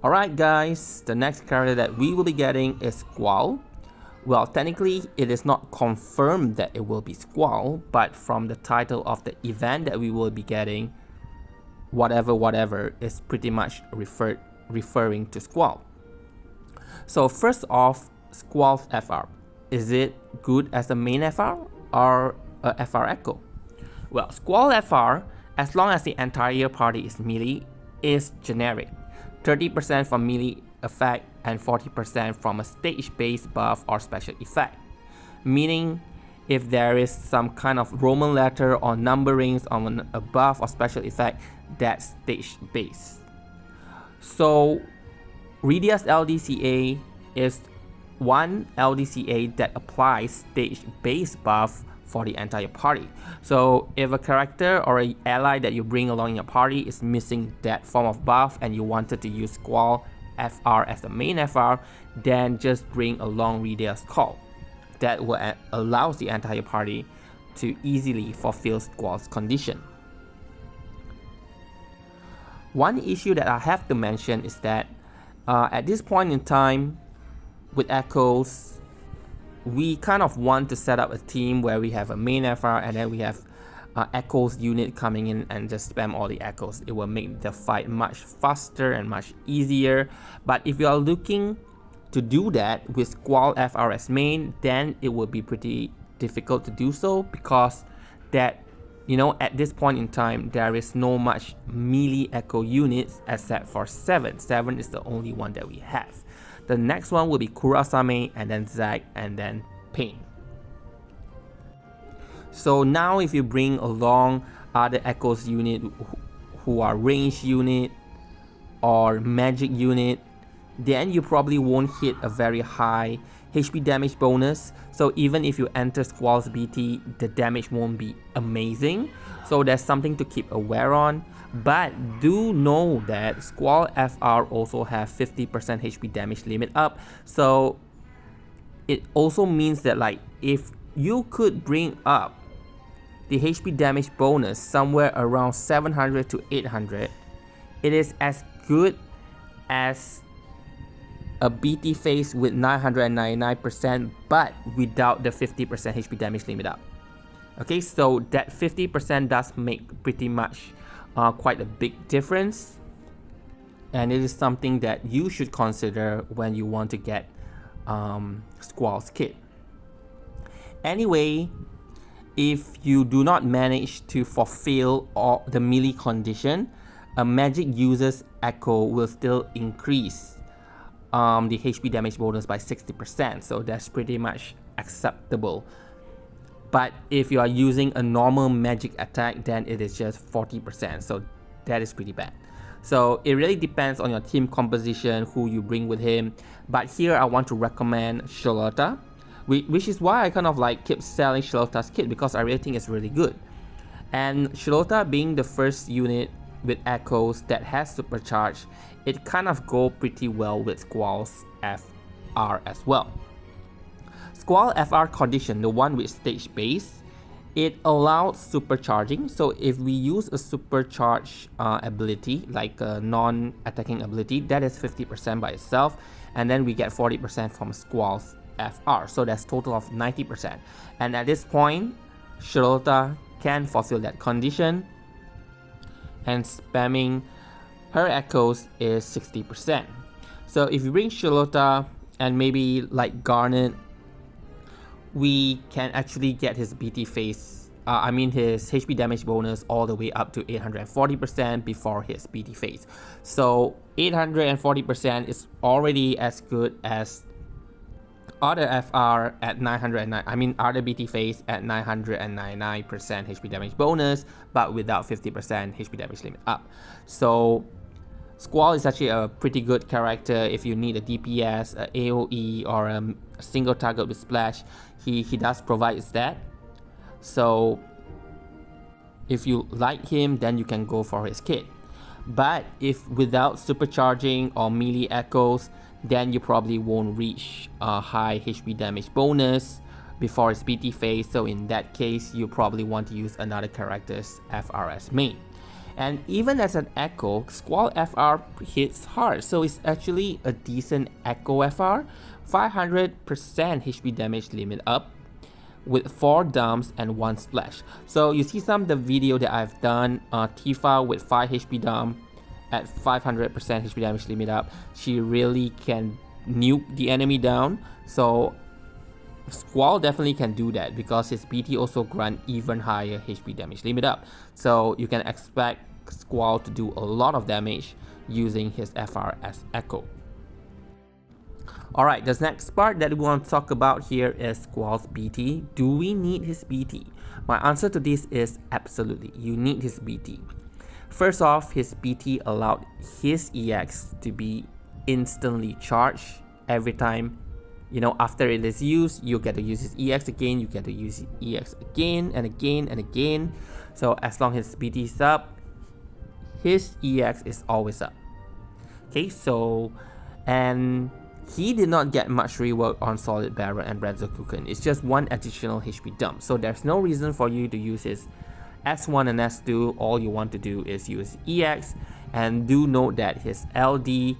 Alright guys, the next character that we will be getting is Squall. Well, technically it is not confirmed that it will be Squall, but from the title of the event that we will be getting, whatever is pretty much referring to Squall. So first off, Squall's FR. Is it good as a main FR or a FR echo? Well, Squall FR, as long as the entire party is melee, is generic. 30% from melee effect and 40% from a stage-based buff or special effect. Meaning, if there is some kind of Roman letter or numberings on a buff or special effect, that's stage-based. So, Redia's LDCA is one LDCA that applies stage-based buff for the entire party. So if a character or an ally that you bring along in your party is missing that form of buff and you wanted to use Squall FR as the main FR, then just bring along Redia's Call. That will allows the entire party to easily fulfill Squall's condition. One issue that I have to mention is that at this point in time, with Echoes, we kind of want to set up a team where we have a main FR and then we have Echoes unit coming in and just spam all the Echoes. It will make the fight much faster and much easier. But if you are looking to do that with Squall FR as main, then it will be pretty difficult to do so, because that, you know, at this point in time there is no much melee Echo units except for 7. 7 is the only one that we have. The next one will be Kurasame, and then Zack, and then Pain. So now if you bring along other Echoes unit who are range unit or magic unit, then you probably won't hit a very high HP damage bonus. So even if you enter Squall's BT, the damage won't be amazing. So there's something to keep aware on. But do know that Squall FR also have 50% HP damage limit up. So it also means that, like, if you could bring up the HP damage bonus somewhere around 700 to 800, it is as good as a BT phase with 999%, but without the 50% HP damage limit up. Okay, so that 50% does make pretty much quite a big difference, and it is something that you should consider when you want to get Squall's kit. Anyway, if you do not manage to fulfill all the melee condition, a magic user's Echo will still increase the HP damage bonus by 60%, so that's pretty much acceptable. But if you are using a normal magic attack, then it is just 40%, so that is pretty bad. So it really depends on your team composition, who you bring with him. But here I want to recommend Charlotta, which is why I kind of like keep selling Charlotta's kit, because I really think it's really good. And Charlotta being the first unit with Echoes that has supercharge, it kind of go pretty well with Squall's FR as well. Squall FR condition, the one with stage base, it allows supercharging. So if we use a supercharge ability, like a non-attacking ability, that is 50% by itself, and then we get 40% from Squall's FR, so that's total of 90%. And at this point, Charlotta can fulfill that condition, and spamming her Echoes is 60%. So if you bring Charlotta and maybe like Garnet, we can actually get his BT phase, his HP damage bonus all the way up to 840% before his BT phase. So 840% is already as good as other FR at 909, other BT phase at 999% HP damage bonus, but without 50% HP damage limit up. So Squall is actually a pretty good character if you need a DPS, a AoE, or a single target with splash. He does provide that. So if you like him, then you can go for his kit. But if without supercharging or melee Echoes, then you probably won't reach a high HP damage bonus before its BT phase. So in that case, you probably want to use another character's FRS main. And even as an Echo, Squall FR hits hard, so it's actually a decent Echo FR. 500% HP damage limit up with 4 dumps and 1 splash. So you see some of the video that I've done, Tifa with 5 HP dump at 500% HP damage limit up. She really can nuke the enemy down. So Squall definitely can do that because his BT also grant even higher HP damage limit up. So you can expect Squall to do a lot of damage using his FR as Echo. Alright, the next part that we want to talk about here is Squall's BT. Do we need his BT? My answer to this is absolutely. You need his BT. First off, his BT allowed his EX to be instantly charged every time. You know, after it is used, you get to use his EX again, you get to use his EX again and again and again. So as long as his BT is up, his EX is always up. Okay, so, and he did not get much rework on Solid Barrel and Kuken. It's just 1 additional HP dump. So there's no reason for you to use his S1 and S2. All you want to do is use EX. And do note that his LD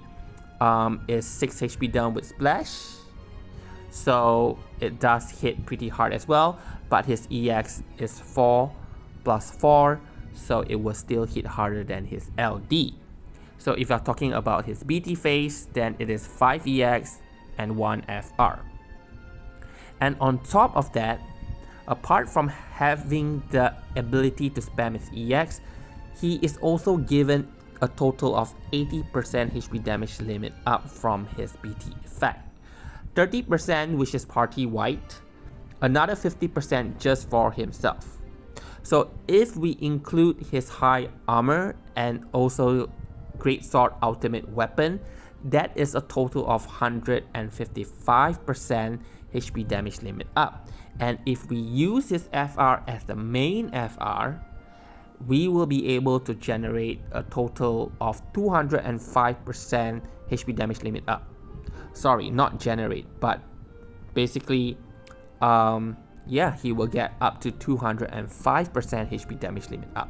is 6 HP dump with Splash. So it does hit pretty hard as well. But his EX is 4 plus 4. So it will still hit harder than his LD. So if you're talking about his BT phase, then it is 5 EX and 1 FR. And on top of that, apart from having the ability to spam his EX, he is also given a total of 80% HP damage limit up from his BT effect. 30% which is party wide, another 50% just for himself. So if we include his high armor and also Great Sword ultimate weapon, that is a total of 155% HP damage limit up. And if we use his FR as the main FR, we will be able to generate a total of 205% HP damage limit up. Sorry, not generate, but basically, yeah, he will get up to 205% HP damage limit up.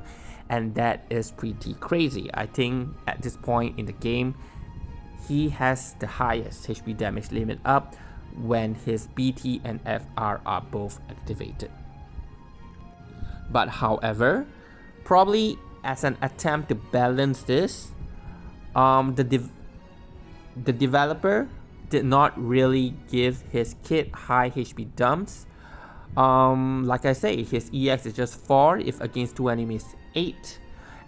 And that is pretty crazy. I think at this point in the game, he has the highest HP damage limit up when his BT and FR are both activated. But however, probably as an attempt to balance this, the developer did not really give his kit high HP dumps. Like I say, his EX is just 4 if against 2 enemies 8,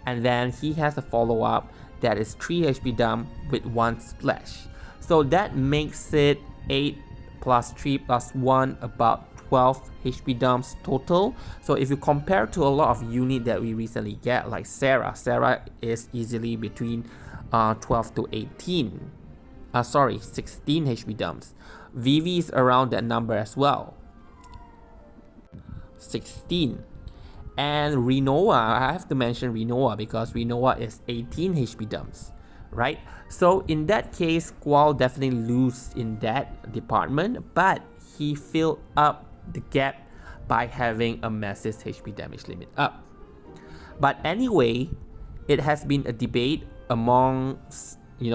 and then he has a follow-up that is 3 HP dump with 1 splash. So that makes it 8 plus 3 plus 1 about 12 HP dumps total. So if you compare to a lot of unit that we recently get like Sarah is easily between 12 to 18. 16 HP dumps. Vivi is around that number as well. 16. And Rinoa, I have to mention Rinoa because Rinoa is 18 HP dumps, right? So in that case, Squall definitely lose in that department, but he filled up the gap by having a massive HP damage limit up. But anyway, it has been a debate among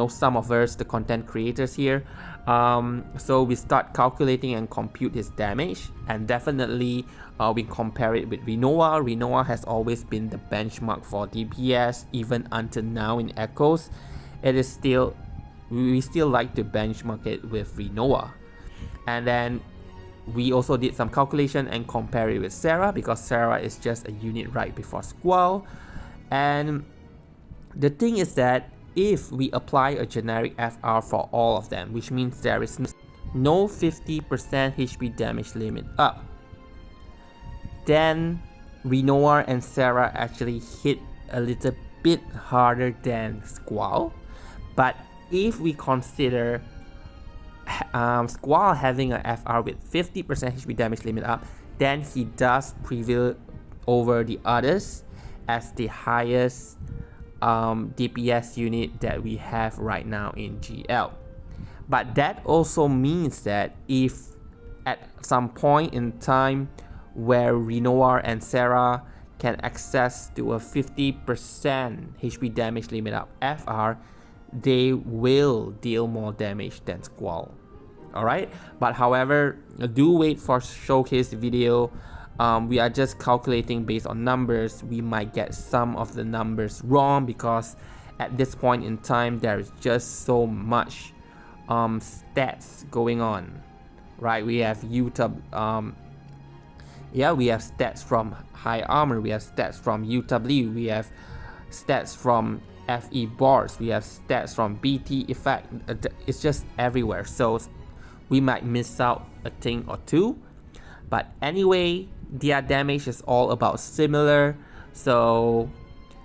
some of us, the content creators here. So we start calculating and compute his damage, and definitely we compare it with Rinoa. Rinoa has always been the benchmark for DPS, even until now in Echoes. It is still, we still like to benchmark it with Rinoa. And then we also did some calculation and compare it with Sarah, because Sarah is just a unit right before Squall. And the thing is that if we apply a generic FR for all of them, which means there is no 50% HP damage limit up, then Rinoa and Sarah actually hit a little bit harder than Squall. But if we consider Squall having a FR with 50% HP damage limit up, then he does prevail over the others as the highest DPS unit that we have right now in GL. But that also means that if at some point in time where Rinoa and Sarah can access to a 50% HP damage limit of FR, they will deal more damage than Squall. Alright, but however, do wait for showcase video. We are just calculating based on numbers. We might get some of the numbers wrong because at this point in time there is just so much stats going on, right? We have UW, we have stats from high armor, we have stats from UW, we have stats from FE bars, we have stats from BT effect. It's just everywhere, so we might miss out a thing or two. But anyway, their damage is all about similar, so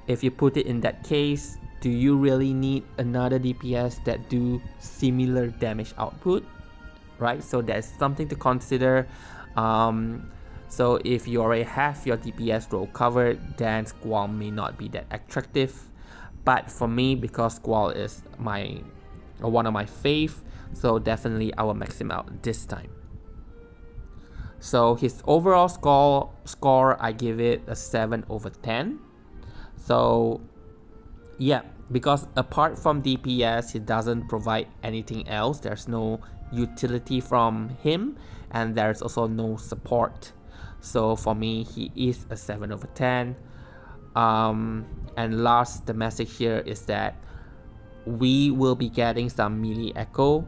if you put it in that case, do you really need another DPS that do similar damage output, right? So that's something to consider. So if you already have your DPS role covered, then Squall may not be that attractive. But for me, because Squall is one of my fave, so definitely I will max him out this time. So his overall score, I give it a 7/10. So yeah, because apart from DPS, he doesn't provide anything else. There's no utility from him, and there's also no support. So for me, he is a 7/10. And last, the message here is that we will be getting some melee echo,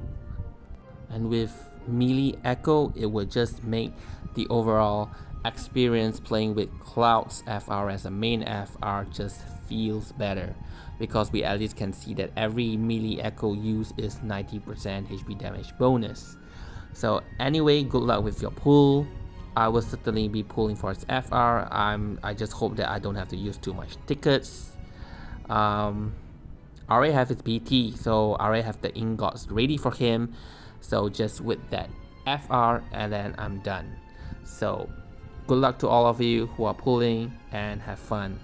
and with melee echo, it will just make the overall experience playing with Cloud's FR as a main FR just feels better, because we at least can see that every melee echo use is 90% HP damage bonus. So anyway, good luck with your pull. I will certainly be pulling for his FR. I just hope that I don't have to use too much tickets. I already have his BT, so I already have the ingots ready for him. So just with that FR, and then I'm done. So good luck to all of you who are pulling, and have fun.